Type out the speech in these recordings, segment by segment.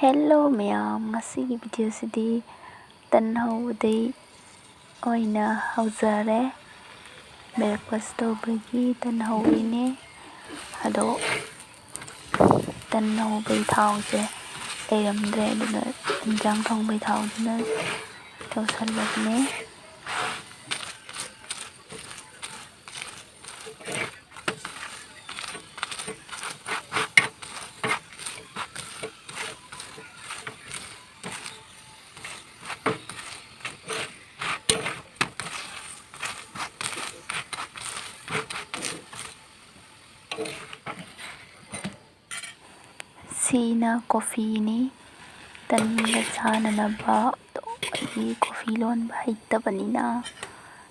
Hello ꯃꯌꯥꯝ, ꯉꯁꯤꯒꯤ ꯚꯤꯗꯤꯑꯣꯁꯤꯗꯤ ꯇꯟ ꯍꯧꯕꯗꯩ ꯑꯣꯏꯅ ꯍꯧꯖꯔꯦ꯫ ꯕ꯭ꯔꯦꯛꯐꯥꯁ ꯇꯧꯕꯒꯤ ꯇꯟ ꯍꯧꯔꯤꯅꯦ꯫ ꯑꯗꯣ ꯇꯟ ꯍꯧꯕꯒꯤ ꯊꯥꯎꯁꯦ ꯂꯩꯔꯝꯗ꯭ꯔꯦ, ꯑꯗꯨꯅ ꯏꯟꯖꯥꯡ ꯊꯣꯡꯕꯒꯤ ꯊꯥꯎꯗꯨꯅ ꯇꯧꯁꯜꯂꯕꯅꯦ꯫ ꯁꯤꯅ ꯀꯣꯐꯤꯅꯤ, ꯇꯟꯒ ꯆꯥꯅꯅꯕ꯫ ꯑꯗꯣ ꯑꯩꯗꯤ ꯀꯣꯐꯤ ꯂꯣꯟꯕ ꯍꯩꯇꯕꯅꯤꯅ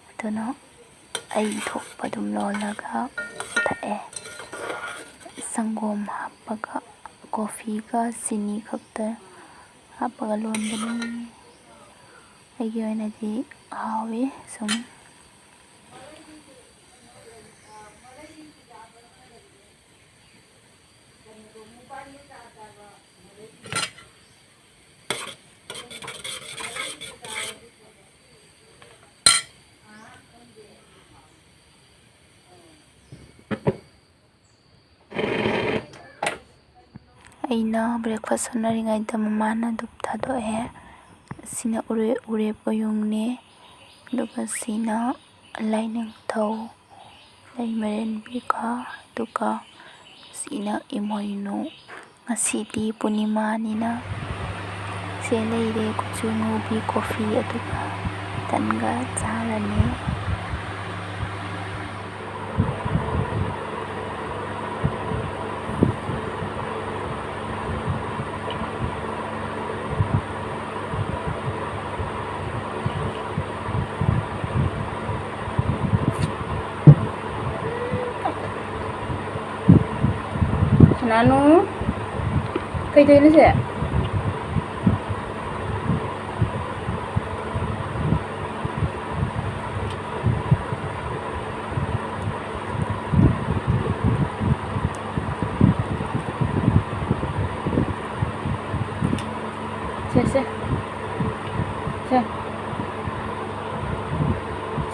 ꯑꯗꯨꯅ ꯑꯩ ꯊꯣꯛꯄ ꯑꯗꯨꯝ ꯂꯣꯜꯂꯒ ꯊꯛꯑꯦ꯫ ꯁꯪꯒꯣꯝ ꯍꯥꯞꯄꯒ, ꯀꯣꯐꯤꯒ ꯆꯤꯅꯤ ꯈꯛꯇ ꯍꯥꯞꯄꯒ ꯂꯣꯟꯕꯅꯤ꯫ ꯑꯩꯒꯤ ꯑꯣꯏꯅꯗꯤ ꯍꯥꯎꯋꯤ ꯁꯨꯝ꯫ ꯑꯩꯅ ꯕ꯭ꯔꯦꯛꯐꯥꯁ ꯍꯣꯠꯅꯔꯤꯉꯩꯗ ꯃꯃꯥꯅ ꯙꯨꯞ ꯊꯥꯗꯣꯛꯑꯦ꯫ ꯁꯤꯅ ꯎꯔꯦꯞ ꯎꯌꯨꯡꯅꯦ, ꯑꯗꯨꯒ ꯁꯤꯅ ꯂꯥꯏꯅꯤꯡꯊꯧ ꯂꯩꯃꯔꯦꯟꯕꯤꯒ, ꯑꯗꯨꯒ ꯁꯤꯅ ꯏꯃꯣꯏꯅꯨ꯫ ꯉꯁꯤꯗꯤ ꯄꯨꯔꯅꯤꯃꯥꯅꯤꯅ ꯁꯦ ꯂꯩꯔꯦ ꯀꯨꯆꯨ ꯉꯧꯕꯤ ꯀꯣꯐꯤ, ꯑꯗꯨꯒ ꯇꯟꯒ ꯆꯥꯔꯅꯤ꯫ Nanu, kailangan siya?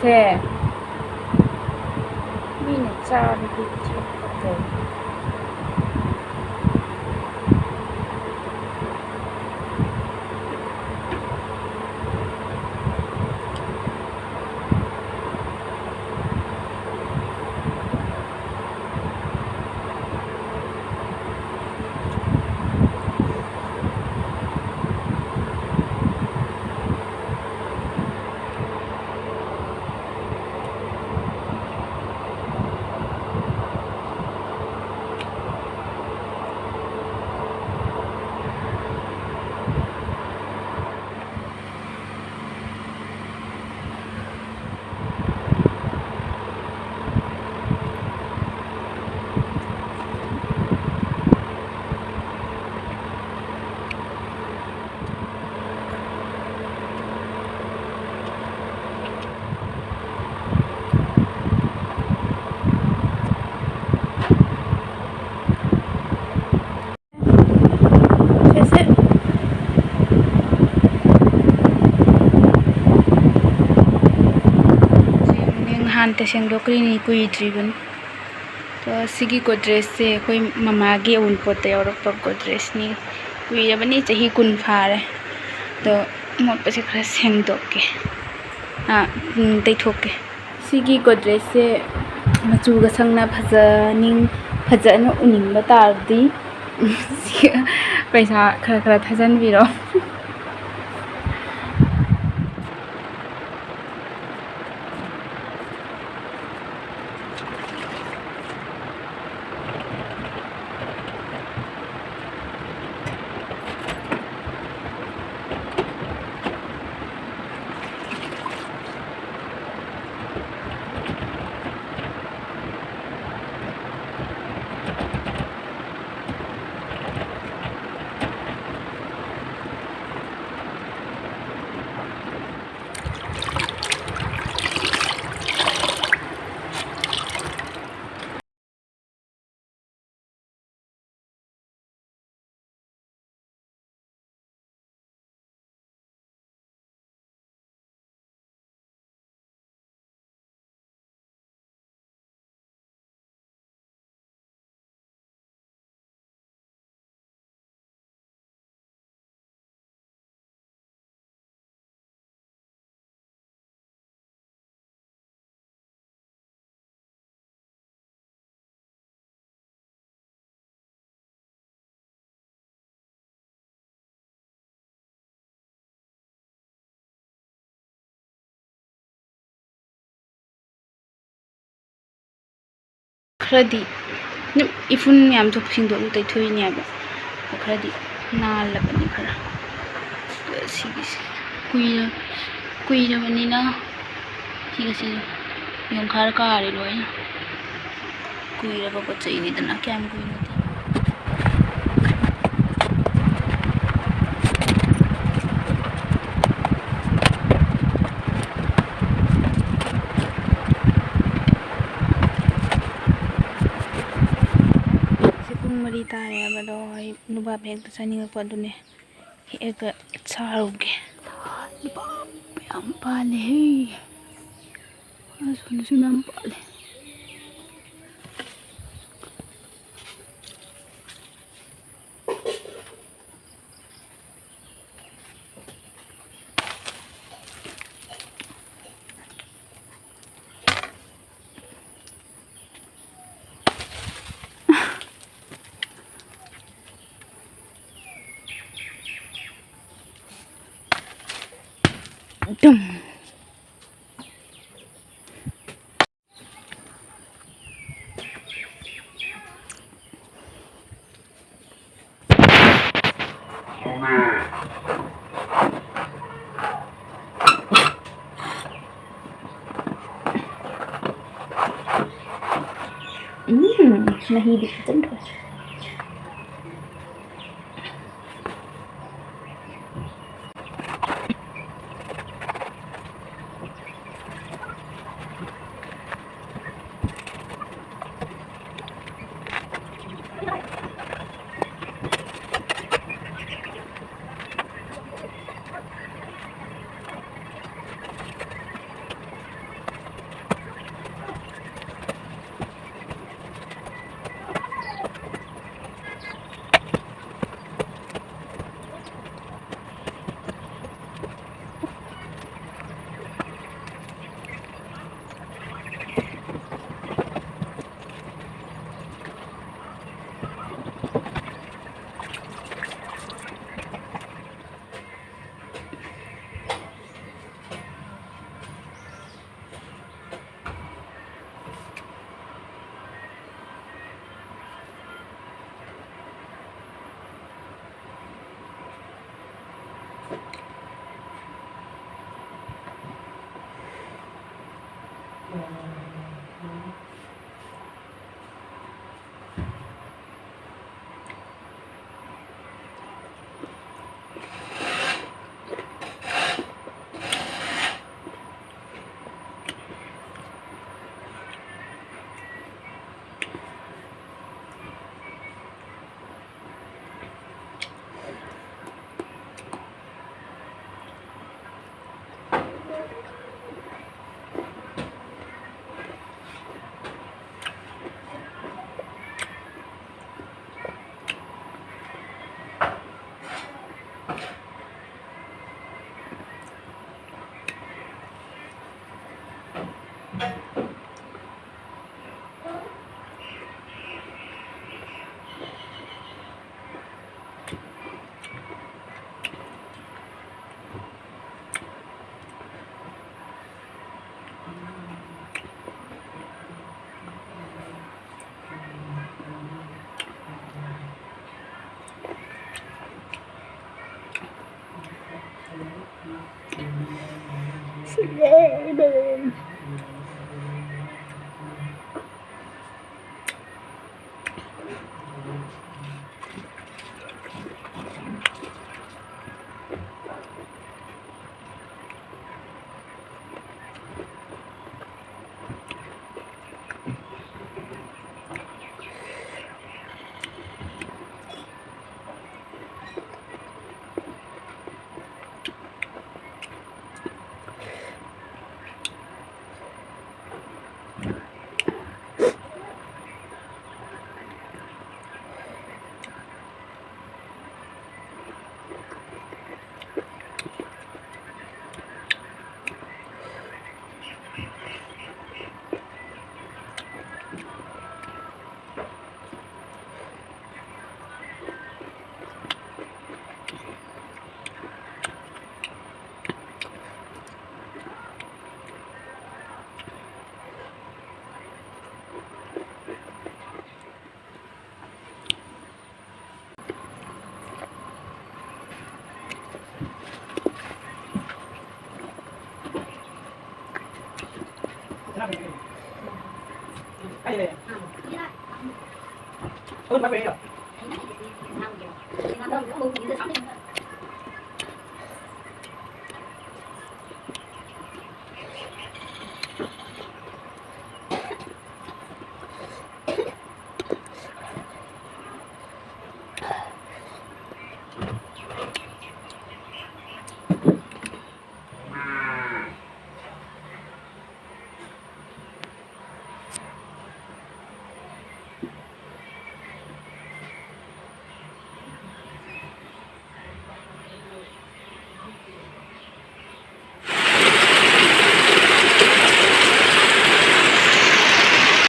Siya. Ini cara kita. ꯍꯥꯟꯇ ꯁꯦꯡꯗꯣꯛꯈ꯭ꯔꯤꯅꯤ, ꯀꯨꯏꯗ꯭ꯔꯤꯕꯅꯤ꯫ ꯁꯤꯒꯤ ꯒꯣꯗ꯭ꯔꯦꯖꯁꯦ ꯑꯩꯈꯣꯏ ꯃꯃꯥꯒꯤ ꯑꯎꯟꯄꯣꯠꯇ ꯌꯥꯎꯔꯛꯄ ꯒꯣꯗ꯭ꯔꯦꯖꯅꯤ꯫ ꯀꯨꯏꯔꯕꯅꯤ, ꯆꯍꯤ 10 ꯐꯥꯔꯦ꯫ ꯑꯗꯣ ꯃꯣꯠꯄꯁꯦ ꯈꯔ ꯁꯦꯡꯗꯣꯛꯀꯦ, ꯇꯩꯊꯣꯛꯀꯦ꯫ ꯁꯤꯒꯤ ꯒꯣꯗ꯭ꯔꯦꯖꯁꯦ ꯃꯆꯨꯒ ꯁꯪꯅ ꯐꯖꯅ ꯎꯅꯤꯡꯕ ꯇꯥꯔꯗꯤ ꯄꯩꯁꯥ ꯈꯔ ꯊꯥꯖꯟꯕꯤꯔꯣ꯫ ꯈꯔꯗꯤ ꯑꯗꯨꯝ ꯏꯐꯨꯟ ꯃꯌꯥꯝ ꯊꯣꯛꯄꯁꯤꯡꯗꯣ ꯑꯗꯨ ꯇꯩꯊꯣꯛꯏꯅꯦꯕ ꯈꯔꯗꯤ ꯅꯥꯜꯂꯕꯅꯤ ꯈꯔ ꯁꯤꯒꯤꯁꯦ ꯀꯨꯏꯔꯕꯅꯤꯅ ꯁꯤꯒꯁꯦ ꯌꯣꯡꯈꯥꯔ ꯀꯥꯔꯦ ꯂꯣꯏꯅ ꯀꯨꯏꯔꯕ ꯄꯣꯠ ꯆꯩꯅꯤꯗꯅ ꯀꯌꯥꯝ ꯀꯨꯏꯅꯗꯤ ꯄꯨꯡ 4 ꯇꯥꯔꯦ ꯍꯥꯏꯕꯗꯣ ꯑꯩ ꯅꯨꯕꯥꯞ ꯍꯦꯛꯇ ꯆꯥꯅꯤꯡꯉꯛꯄ ꯑꯗꯨꯅꯦ ꯍꯦꯛꯑꯒ ꯆꯥꯔꯨꯒꯦ ꯅꯨꯕꯥꯞ ꯌꯥꯝ ꯄꯥꯜꯂꯦꯍꯦ ꯑꯁꯣꯝꯗꯁꯨ ꯌꯥꯝ ꯄꯥꯜꯂꯦ Dum. Mahidi fazendo.